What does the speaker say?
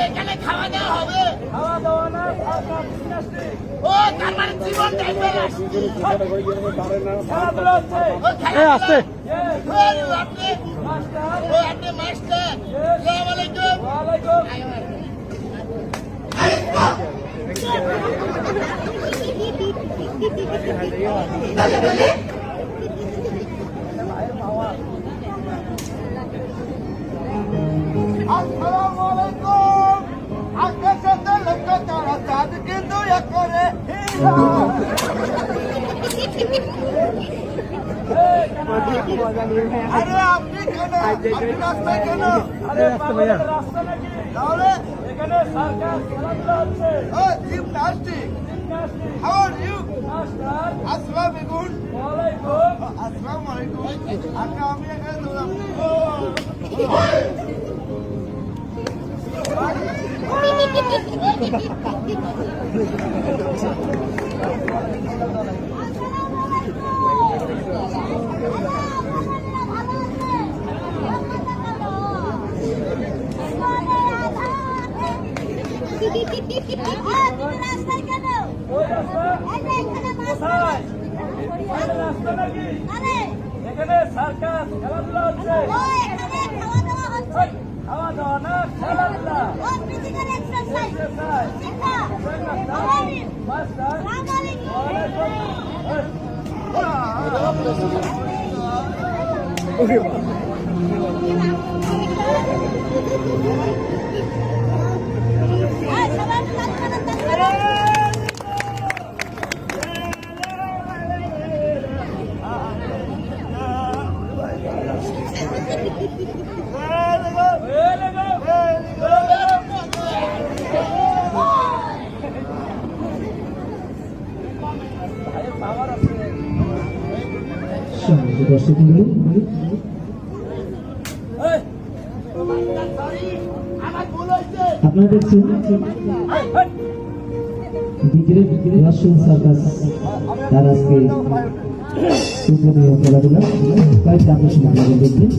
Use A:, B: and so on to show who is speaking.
A: এখানে খাওয়া দাওয়া হবে, খাওয়া দাওয়া না, ও তার মানে জীবন দেখবে না। খেলাধুলা হচ্ছে,
B: আসতে
A: আপনি মাস্টার, আসসালামু আলাইকুম। ওয়ালাইকুম আসসালামু আলাইকুম। আকাশে লক্ষ তারা চাঁদ কিন্তু করে আরে আপনি কেন রাস্তায় কেন? আরে রাস্তা নাকি? তাহলে এখানে সার্কাস খেলাধুলা হচ্ছে, জিমন্যাস্টিক। How are you? আসসালামু আলাইকুম। ওয়ালাইকুম আসসালামু আলাইকুম। আচ্ছা আমি এখানে
C: রাস্তায় কেন?
A: রাস্তা নাকি? এখানে সার্কাস খেলাধুলা হচ্ছে, খাওয়া দাওয়া না, খেলাধুলা।
B: আপনারা দেখছেন রাশিয়ান সার্কাস তার আজকে খেলাধুলা কয়েকটা আকর্ষণ দেখবেন।